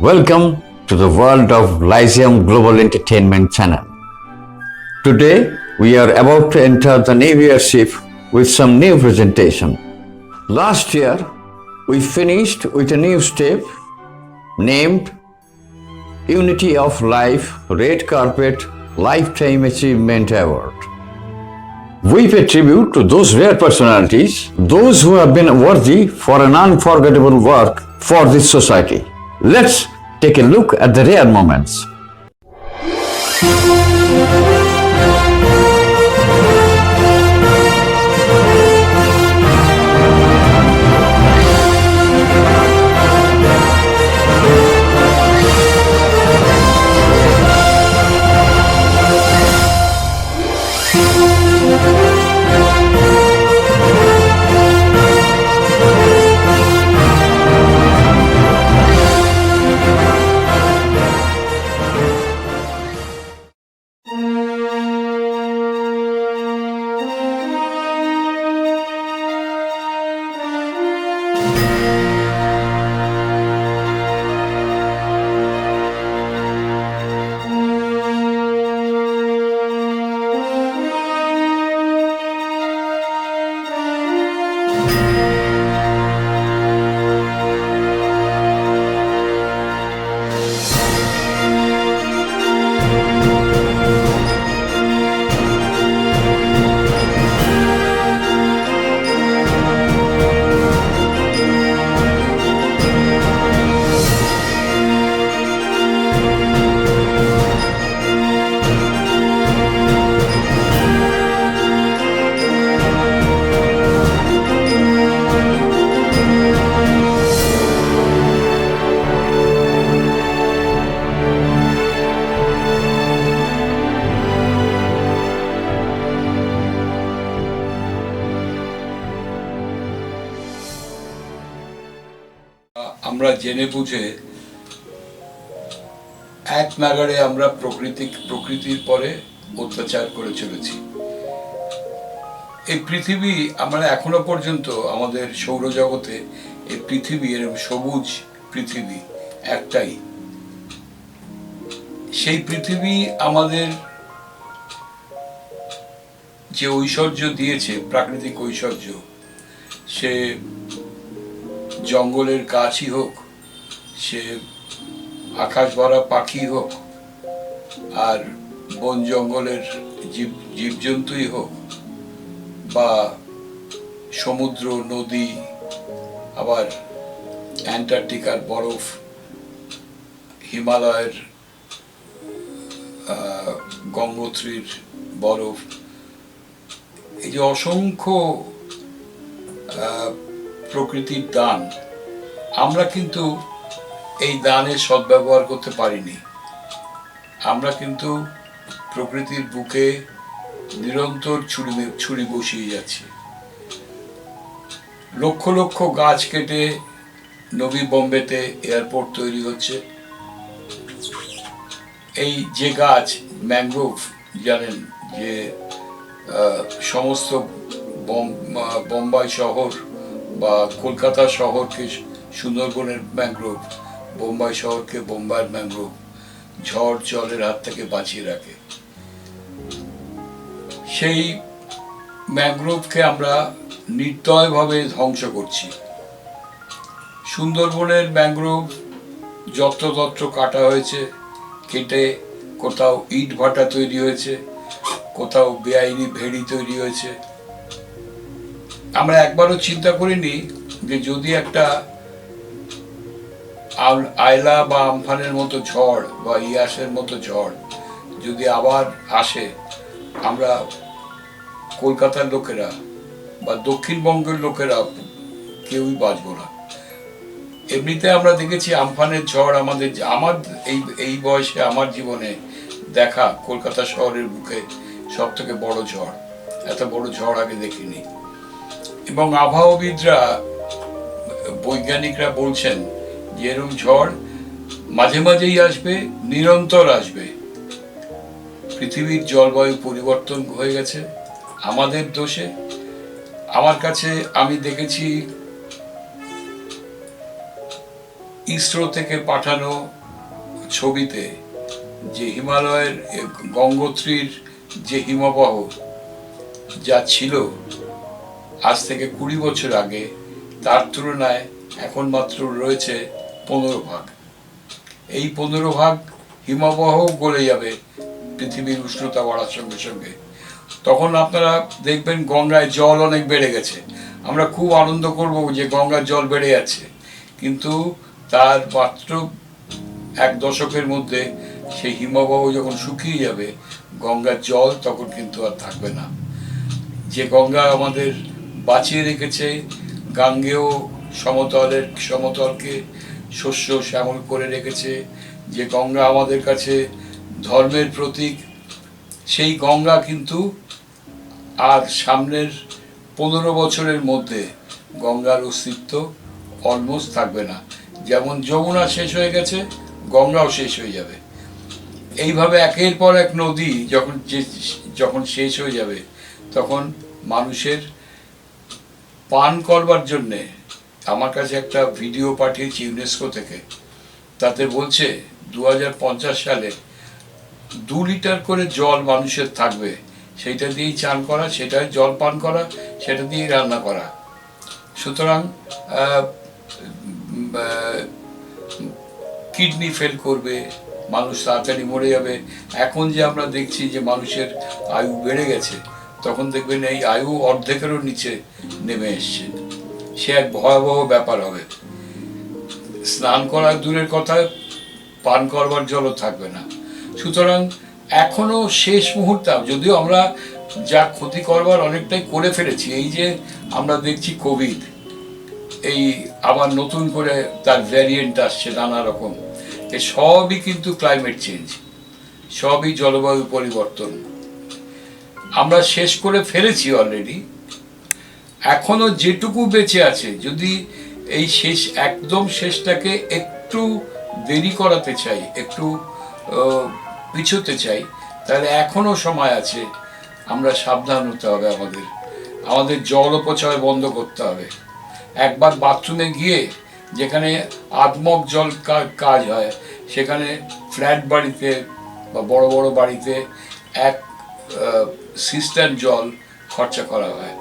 Welcome to the world of Lyceum Global Entertainment Channel. Today, we are about to enter the new year shift with some new presentation. Last year, we finished with a new step named Unity of Life Red Carpet Lifetime Achievement Award. We pay tribute to those rare personalities, those who have been worthy for an unforgettable work for this society. Let's take a look at the rare moments. আমরা জেনে বুঝে এক নাগাড়ে আমরা প্রকৃতির পরে অত্যাচার করে চলেছি। এই পৃথিবী আমরা এখনো পর্যন্ত আমাদের সৌরজগতে এই পৃথিবী এরকম সবুজ পৃথিবী একটাই। সেই পৃথিবী আমাদের যে ঐশ্বর্য দিয়েছে, প্রাকৃতিক ঐশ্বর্য, সে জঙ্গলের গাছই হোক, সে আকাশ ভরা পাখি হোক, আর বন জঙ্গলের জীবজন্তুই হোক, বা সমুদ্র, নদী, আবার অ্যান্টার্কটিকার বরফ, হিমালয়ের গঙ্গোত্রীর বরফ, এই যে অসংখ্য প্রকৃতির দান, আমরা কিন্তু এই দানের সদ্ব্যবহার করতে পারিনি। আমরা কিন্তু প্রকৃতির বুকে নিরন্তর ছুরি বসিয়ে যাচ্ছি। লক্ষ লক্ষ গাছ কেটে নবী বোম্বেতে এয়ারপোর্ট তৈরি হচ্ছে। এই যে গাছ ম্যানগ্রোভ, জানেন যে সমস্ত বোম্বাই শহর বা কলকাতা শহরকে সুন্দরবনের ম্যানগ্রোভ, বোম্বাই শহরকে বোম্বাইয়ের ম্যানগ্রোভ ঝড় জলের হাত থেকে বাঁচিয়ে রাখে। সেই ম্যানগ্রোভকে আমরা নির্দয়ভাবে ধ্বংস করছি। সুন্দরবনের ম্যানগ্রোভ যত্রতত্র কাটা হয়েছে, কেটে কোথাও ইট ভাটা তৈরি হয়েছে, কোথাও বেআইনি ভেড়ি তৈরি হয়েছে। আমরা একবারও চিন্তা করিনি যে যদি একটা আয়লা বা আমফানের মতো ঝড় বা ইয়াসের মতো ঝড় যদি আবার আসে, আমরা কলকাতার লোকেরা বা দক্ষিণবঙ্গের লোকেরা কেউই বাঁচব না। এমনিতে আমরা দেখেছি আমফানের ঝড় আমার এই এই বয়সে আমার জীবনে দেখা কলকাতা শহরের বুকে সব থেকে বড় ঝড়। এত বড় ঝড় আগে দেখিনি। এবং আবহাওয়াবিদরা, বৈজ্ঞানিকরা বলছেন যে এরকম ঝড় মাঝে মাঝেই আসবে, নিরন্তর আসবে। পৃথিবীর জলবায়ু পরিবর্তন হয়ে গেছে আমাদের দোষে। আমার কাছে আমি দেখেছি ইসরো থেকে পাঠানো ছবিতে যে হিমালয়ের গঙ্গোত্রীর যে হিমবাহ যা ছিল আজ থেকে 20 বছর আগে, তার তুলনায় এখন মাত্র রয়েছে 15 ভাগ। এই 15 ভাগ হিমবাহ গলে যাবে পৃথিবীর উষ্ণতা বাড়ার সঙ্গে সঙ্গে। তখন আপনারা দেখবেন গঙ্গায় জল অনেক বেড়ে গেছে। আমরা খুব আনন্দ করব যে গঙ্গার জল বেড়ে যাচ্ছে, কিন্তু তার মাত্র 1 দশকের মধ্যে সেই হিমবাহ যখন শুকিয়ে যাবে, গঙ্গার জল তখন কিন্তু আর থাকবে না। যে গঙ্গা আমাদের বাঁচিয়ে রেখেছে, গাঙ্গেয় সমতলকে শস্য শ্যামল করে রেখেছে, যে গঙ্গা আমাদের কাছে ধর্মের প্রতীক, সেই গঙ্গা কিন্তু আর সামনের 15 বছরের মধ্যে গঙ্গার অস্তিত্ব অলমোস্ট থাকবে না। যেমন যমুনা শেষ হয়ে গেছে, গঙ্গাও শেষ হয়ে যাবে। এইভাবে একের পর এক নদী যখন শেষ হয়ে যাবে, তখন মানুষের পান করবার জন্যে, আমার কাছে একটা ভিডিও পাঠিয়েছি ইউনেস্কো থেকে, তাতে বলছে 2050 সালে 2 লিটার করে জল মানুষের থাকবে, সেইটা দিয়েই চান করা, সেটাই জল পান করা, সেটা দিয়েই রান্না করা। সুতরাং কিডনি ফেল করবে, মানুষ তাড়াতাড়ি মরে যাবে। এখন যে আমরা দেখছি যে মানুষের আয়ু বেড়ে গেছে, তখন দেখবেন এই আয়ু অর্ধেকেরও নিচে নেমে এসছে। সে এক ভয়াবহ ব্যাপার হবে। স্নান করার দূরের কথা, পান করবার জলও থাকবে না। সুতরাং এখনো শেষ মুহূর্তে, যদিও আমরা যা ক্ষতি করবার অনেকটাই করে ফেলেছি। এই যে আমরা দেখছি কোভিড, এই আবার নতুন করে তার ভ্যারিয়েন্ট আসছে নানা রকম, এ সবই কিন্তু ক্লাইমেট চেঞ্জ, সবই জলবায়ু পরিবর্তন। আমরা শেষ করে ফেলেছি অলরেডি। এখনো যেটুকু বেঁচে আছে, যদি এই একদম শেষটাকে একটু দেরি করাতে চাই, একটু পিছোতে চাই, তাহলে এখনো সময় আছে। আমরা সাবধান হতে হবে, আমাদের জল অপচয় বন্ধ করতে হবে। একবার বাথরুমে গিয়ে যেখানে আদমক জল কাজ হয়, সেখানে ফ্ল্যাট বাড়িতে বা বড় বড় বাড়িতে এক সিস্টার্ন জল খরচা করা হয়।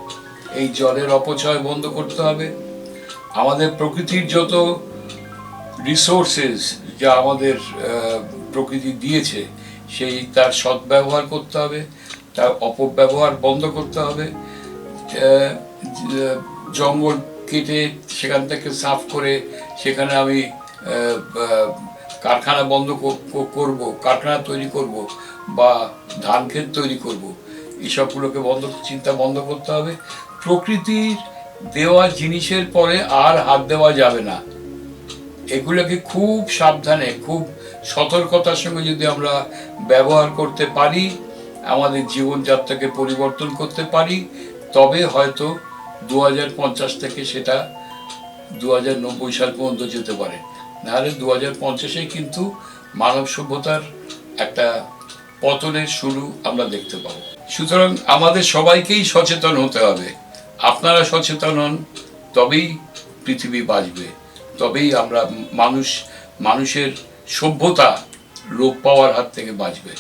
এই জলের অপচয় বন্ধ করতে হবে। আমাদের প্রকৃতির যত রিসোর্সেস যা আমাদের প্রকৃতি দিয়েছে, তার সদ্ব্যবহার করতে হবে, তার অপব্যবহার বন্ধ করতে হবে। জঙ্গল কেটে সেখান থেকে সাফ করে সেখানে আমি কারখানা কারখানা তৈরি করব বা ধান ক্ষেত তৈরি করব, এইসবগুলোকে চিন্তা বন্ধ করতে হবে। প্রকৃতির দেওয়া জিনিসের পরে আর হাত দেওয়া যাবে না। এগুলোকে খুব সাবধানে, খুব সতর্কতার সঙ্গে যদি আমরা ব্যবহার করতে পারি, আমাদের জীবনযাত্রাকে পরিবর্তন করতে পারি, তবে হয়তো 2050 থেকে সেটা 2090 সাল পর্যন্ত যেতে পারে। নাহলে 2050-এ কিন্তু মানব সভ্যতার একটা পতনের শুরু আমরা দেখতে পাবো। সুতরাং আমাদের সবাইকেই সচেতন হতে হবে। আপনারা সচেতন হন, তবেই পৃথিবী বাঁচবে, তবেই আমরা মানুষের সভ্যতা লোপ পাওয়ার হাত থেকে বাঁচবে।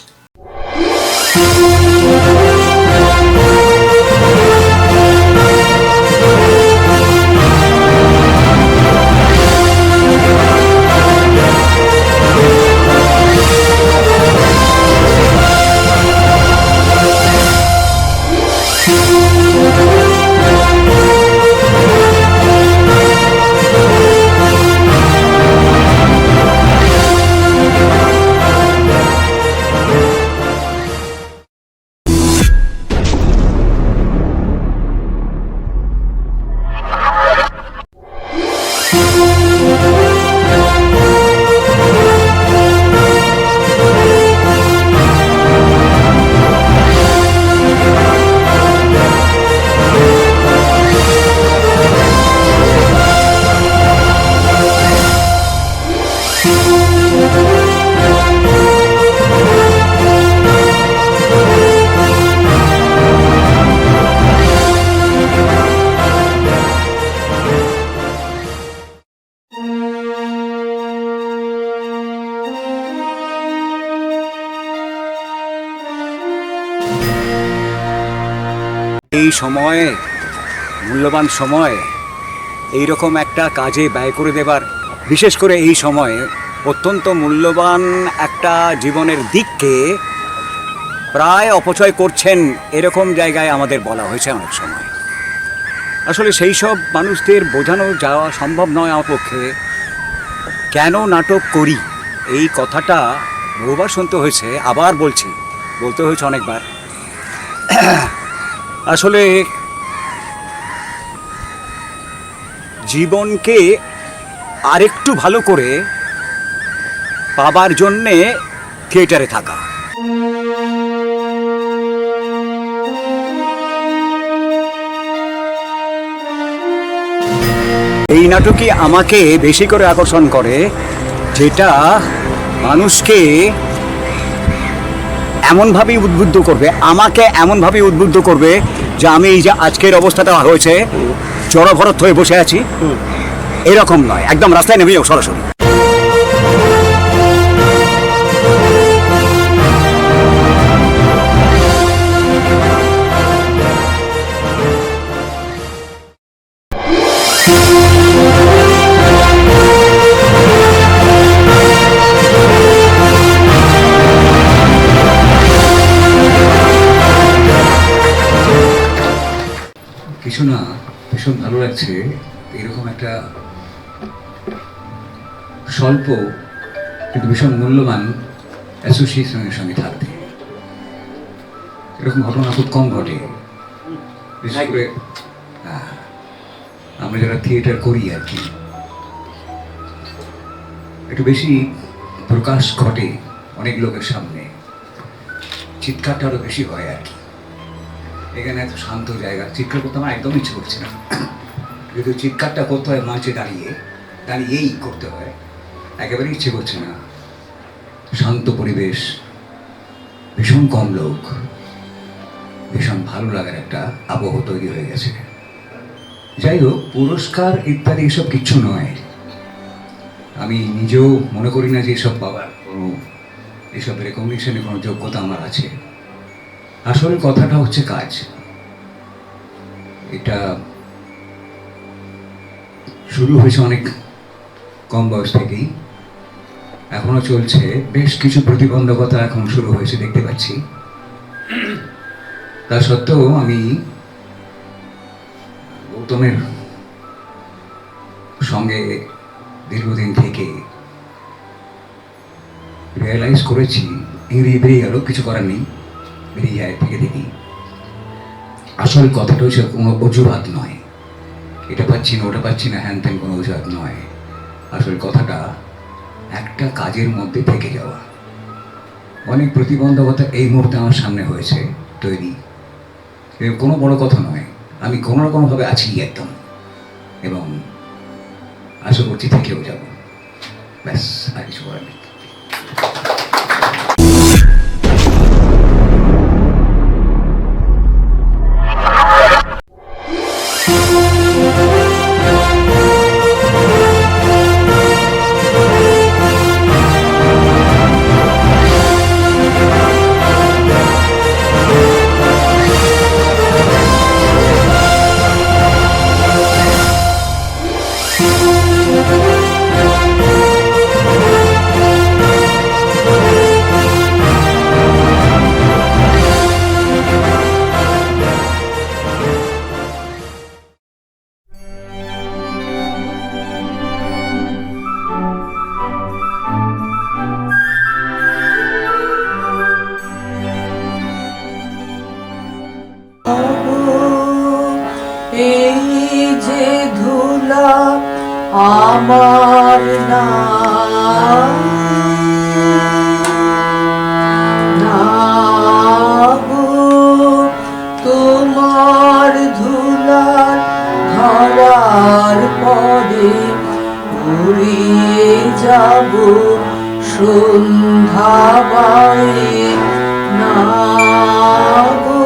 এই সময়ে মূল্যবান সময় এই রকম একটা কাজে ব্যয় করে দেবার, বিশেষ করে এই সময়ে অত্যন্ত মূল্যবান একটা জীবনের দিককে প্রায় অপচয় করছেন, এরকম জায়গায় আমাদের বলা হয়েছে অনেক সময়। আসলে সেই সব মানুষদের বোঝানো যাওয়া সম্ভব নয় আমার পক্ষে। কেন নাটক করি এই কথাটা বহুবার শুনতে হয়েছে, আবার বলতে হয়েছে অনেকবার। আসলে জীবনকে আরেকটু ভালো করে পাবার জন্যে থিয়েটারে থাকা। এই নাটকই আমাকে বেশি করে আকর্ষণ করে, যেটা মানুষকে এমনভাবেই উদ্বুদ্ধ করবে, আমাকে এমনভাবেই উদ্বুদ্ধ করবে যে আমি এই যে আজকের অবস্থাটা হয়েছে জড়ভরত হয়ে বসে আছি, এরকম নয়, একদম রাস্তায় নেমে যাও সরাসরি। কিছু না, ভীষণ ভালো লাগছে এরকম একটা স্বল্প কিন্তু ভীষণ মূল্যবান অ্যাসোসিয়েশনের সঙ্গে থাকতে। এরকম ঘটনা খুব কম ঘটে, বিশেষ করে আমরা যারা থিয়েটার করি আর কি, একটু বেশি প্রকাশ ঘটে অনেক লোকের সামনে, চিৎকারটা আরও বেশি হয় আর কি। এখানে এত শান্ত জায়গা, চিৎকার করতে আমার একদম ইচ্ছে করছে না, কিন্তু চিৎকারটা করতে হয় মঞ্চে দাঁড়িয়েই করতে হয়, একেবারে ইচ্ছে করছে না। শান্ত পরিবেশ, ভীষণ কম লোক, ভীষণ ভালো লাগার একটা আবহ তৈরি হয়ে গেছে। যাই হোক, পুরস্কার ইত্যাদি এসব কিচ্ছু নয়। আমি নিজেও মনে করি না যে এসব পাওয়ার কোনো, এসব রেকগনিশনে কোনো যোগ্যতা আমার আছে। আসল কথাটা হচ্ছে কাজ। এটা শুরু হয়েছে অনেক কম বয়স থেকেই, এখনো চলছে। বেশ কিছু প্রতিবন্ধকতা এখন শুরু হয়েছে দেখতে পাচ্ছি। তা সত্ত্বেও আমি গৌতমের সঙ্গে দীর্ঘদিন থেকে রিয়েলাইজ করেছি, ইংরেজি বেরিয়ে গেল, কিছু করার নেই, বেরিয়ে যায় থেকে দেখি। আসল কথাটা হচ্ছে কোনো অজুহাত নয়, এটা পাচ্ছি না ওটা পাচ্ছি না হ্যান ত্যান কোনো অজুহাত নয়। আসল কথাটা একটা কাজের মধ্যে থেকে যাওয়া। অনেক প্রতিবন্ধকতা এই মুহূর্তে আমার সামনে হয়েছে তৈরি, কোনো বড় কথা নয়, আমি কোনো না কোনোভাবে আছি একদম, এবং আশা করছি থেকেও যাব। ব্যাস, আর কিছু করার নেই। এই যে ধুলা আমার না গো, তোমার ধুলার ধরার পরে উড়িয়ে যাব সন্ধ্যাবায়ে না গো।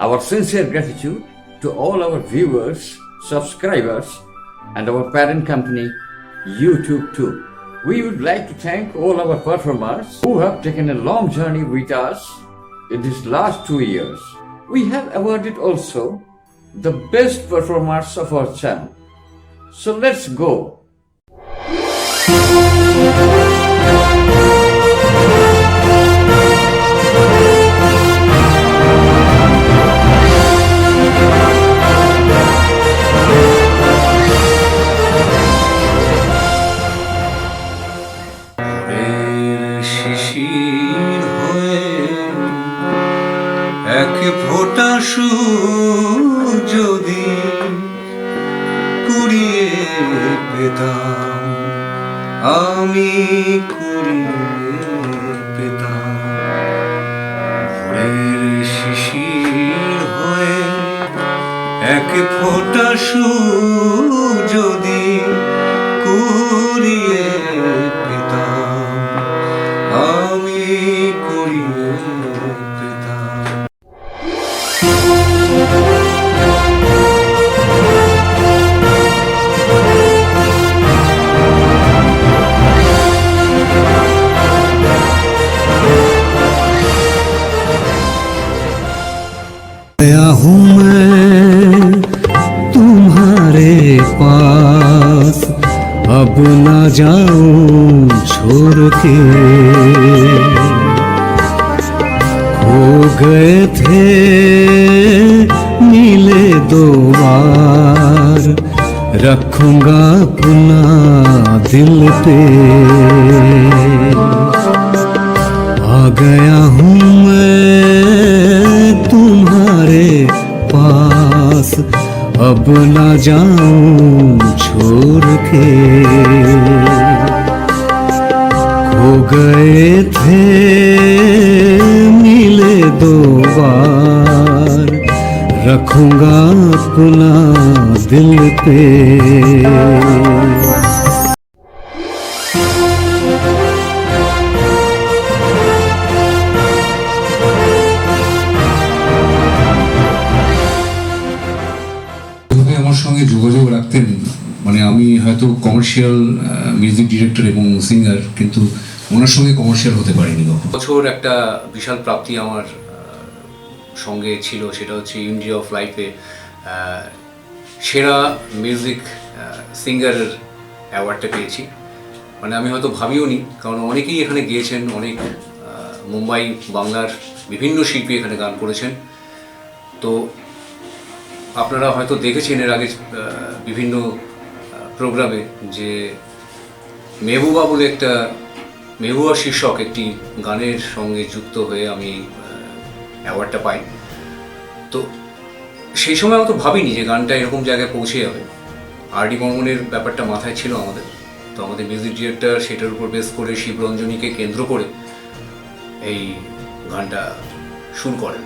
Our sincere gratitude to all our viewers, subscribers, and our parent company, YouTube too. We would like to thank all our performers who have taken a long journey with us in these last 2 years. We have awarded also the best performers of our channel. So let's go. শিশির হয়ে এক ফোঁটা সুর যদি কুড়িয়ে পেতাম, আমি কুড়িয়ে পেতাম। ভোরের শিশির হয়ে এক ফোঁটা সুর যদি কুড়িয়ে পেতাম, আমি কুড়িয়ে পেতাম। आया हूँ मैं तुम्हारे पास, अब ना जाऊं छोड़ के। हो गए थे मिले 2 बार, रखूंगा अपना दिल पे। आ गया हूँ मैं तुम्हारे पास, अब ना जाऊं छोड़ के। खो गए थे मिले 2 बार, रखूंगा अपना दिल पे। আমার সঙ্গে যোগাযোগ রাখতেন, মানে আমি হয়তো কমার্শিয়াল মিউজিক ডিরেক্টর এবং সিঙ্গার, কিন্তু ওনার সঙ্গে কমার্শিয়াল হতে পারিনি কখনো। বছর একটা বিশাল প্রাপ্তি আমার সঙ্গে ছিল, সেটা হচ্ছে ইন্ডিয়া অফ লাইফে সেরা মিউজিক সিঙ্গারের অ্যাওয়ার্ডটা পেয়েছি। মানে আমি হয়তো ভাবিও নি, কারণ অনেকেই এখানে গিয়েছেন, অনেক মুম্বাই বাংলার বিভিন্ন শিল্পী এখানে গান করেছেন। তো আপনারা হয়তো দেখেছেন এর আগে বিভিন্ন প্রোগ্রামে যে মেহবুবা বলে একটা মেহবুবা শীর্ষক একটি গানের সঙ্গে যুক্ত হয়ে আমি অ্যাওয়ার্ডটা পাই। তো সেই সময় অত ভাবিনি যে গানটা এরকম জায়গায় পৌঁছে যাবে। আর.ডি. বর্মনের ব্যাপারটা মাথায় ছিল আমাদের, তো আমাদের মিউজিক ডিরেক্টর সেটার উপর বেস করে শিবরঞ্জনীকে কেন্দ্র করে এই গানটা শুরু করেন।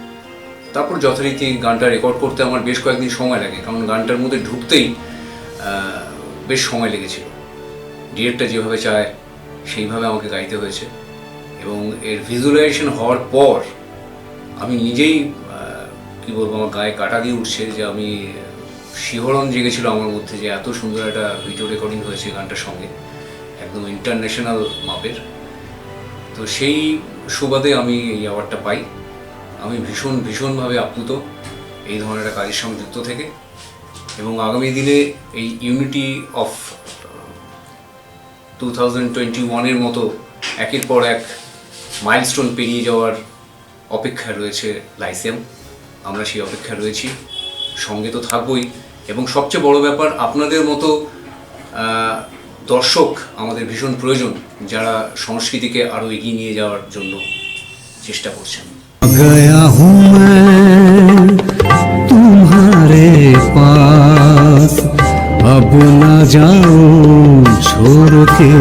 তারপর যথারীতি গানটা রেকর্ড করতে আমার বেশ কয়েকদিন সময় লাগে, কারণ গানটার মধ্যে ঢুকতেই বেশ সময় লেগেছিল। ডিরেক্টর যেভাবে চায় সেইভাবে আমাকে গাইতে হয়েছে, এবং এর ভিজুয়ালাইজেশন হওয়ার পর আমি নিজেই কী বলবো, আমার গায়ে কাটা দিয়ে উঠছে যে আমি শিহরণ জেগেছিল আমার মধ্যে যে এত সুন্দর একটা ভিডিও রেকর্ডিং হয়েছে গানটার সঙ্গে, একদম ইন্টারন্যাশনাল মাপের। তো সেই সুবাদে আমি এই অ্যাওয়ার্ডটা পাই। আমি ভীষণভাবে আপ্লুত এই ধরনের একটা কাজের সঙ্গে যুক্ত থেকে, এবং আগামী দিনে এই ইউনিটি অফ 2021-এর মতো একের পর এক মাইলস্টোন পেরিয়ে যাওয়ার অপেক্ষা রয়েছে লাইসিয়াম। আমরা সেই অপেক্ষা রয়েছি, সঙ্গে তো থাকবই, এবং সবচেয়ে বড় ব্যাপার আপনাদের মতো দর্শক আমাদের ভীষণ প্রয়োজন, যারা সংস্কৃতিকে আরও এগিয়ে নিয়ে যাওয়ার জন্য চেষ্টা করছেন। गया हूँ मैं तुम्हारे पास, अब ना जाऊं छोड़ के।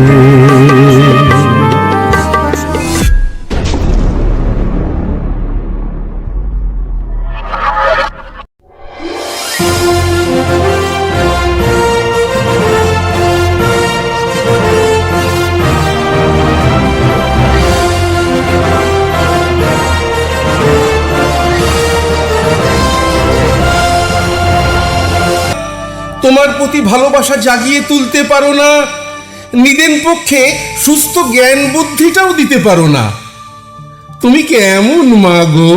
তোমার প্রতি ভালোবাসা জাগিয়ে তুলতে পারো না, নিদেন পক্ষে সুস্থ জ্ঞান বুদ্ধিটাও দিতে পারো না। তুমি কেমন মা গো?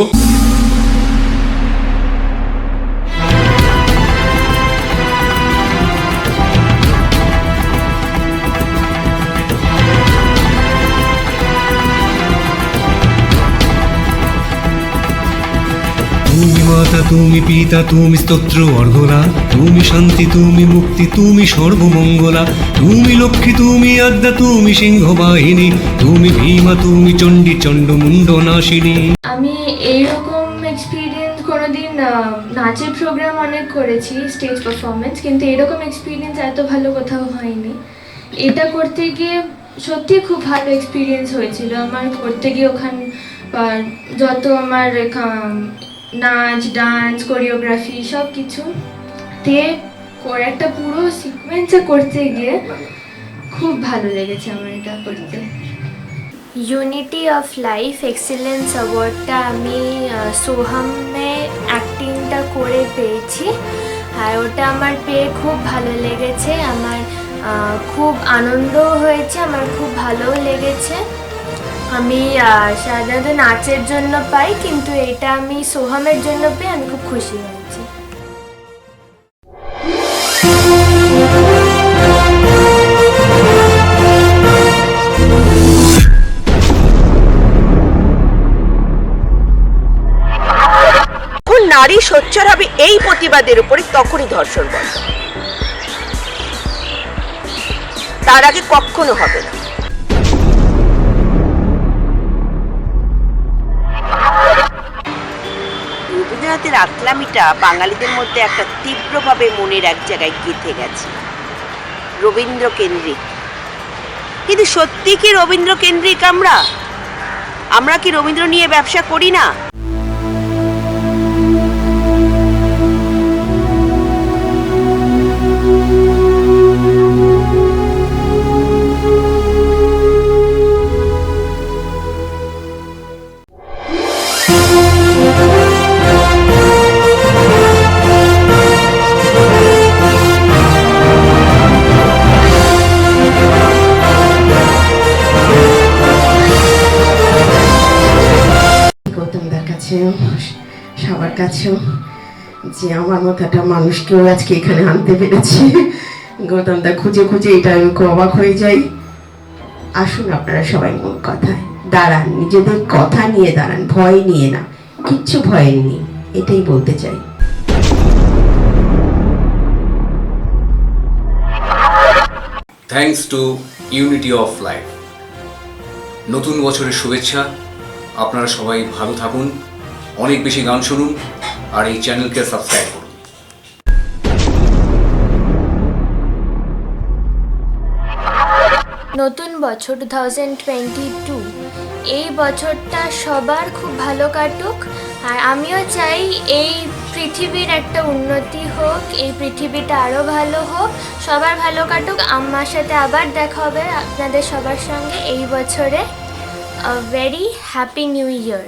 তুমি মাতা, তুমি পিতা, তুমি স্তোত্র অর্ঘলা, তুমি শান্তি, তুমি মুক্তি, তুমি সর্বমঙ্গলা, তুমি লক্ষ্মী, তুমি আদ্যা, তুমি সিংহ বাহিনী, তুমি ভীমা, তুমি চণ্ডী চণ্ডমুণ্ড নাশিনী। আমি এইরকম এক্সপিরিয়েন্স কোনোদিন নাচের প্রোগ্রাম অনেক করেছি, স্টেজ পারফরমেন্স, কিন্তু এরকম এক্সপিরিয়েন্স এত ভালো কোথাও হয়নি। এটা করতে গিয়ে সত্যি খুব ভালো এক্সপিরিয়েন্স হয়েছিল আমার। করতে গিয়ে ওখানে যত আমার নাচ, ডান্স, কোরিওগ্রাফি সব কিছু একটা পুরো সিকোয়েন্সে করতে গিয়ে খুব ভালো লেগেছে আমার এটা করতে। ইউনিটি অফ লাইফ এক্সিলেন্স অ্যাওয়ার্ডটা আমি সোহামে অ্যাক্টিংটা করে পেয়েছি, আর ওটা আমার পেয়ে খুব ভালো লেগেছে। আমার খুব আনন্দও হয়েছে, আমার খুব ভালোও লেগেছে। আমি সাধারণত নাচের জন্য পাই, কিন্তু এটা আমি সোহামের জন্য পেয়ে আমি খুব খুশি হয়েছি। নারী সোচ্চার হবে এই প্রতিবাদের উপরে, তখনই ধর্ষণ বন্ধ, তার আগে কখনো হবে না। রবীন্দ্রনাথের আকলামিটা বাঙালিদের মধ্যে একটা তীব্রভাবে মনের এক জায়গায় গেঁথে গেছে, রবীন্দ্র কেন্দ্রিক। কিন্তু সত্যি কি রবীন্দ্র কেন্দ্রিক আমরা কি রবীন্দ্র নিয়ে ব্যবসা করি না? গৌতমদার কাছেও সবার কাছেও যে আমার মতো একটা মানুষকেও আজকে এখানে আনতে পেরেছি। গৌতমদা খুঁজে খুঁজে এটা আমি খুব অবাক হয়ে যাই। আসুন আপনারা সবাই মূল কথায় দাঁড়ান, নিজেদের কথা নিয়ে দাঁড়ান, ভয় নিয়ে না, কিচ্ছু ভয়ের নেই, এটাই বলতে চাই। Thanks to unity of life. নতুন বছরের শুভেচ্ছা। আপনারা সবাই ভালো থাকুন, অনেক বেশি গান শুনুন, আর এই চ্যানেলকে সাবস্ক্রাইব করুন। নতুন বছর 2022, এই বছরটা সবার খুব ভালো কাটুক। আর আমিও চাই এই পৃথিবীর একটা উন্নতি হোক, এই পৃথিবীটা আরও ভালো হোক, সবার ভালো কাটুক। আমার সাথে আবার দেখা হবে আপনাদের সবার সঙ্গে এই বছরে। A very happy new year.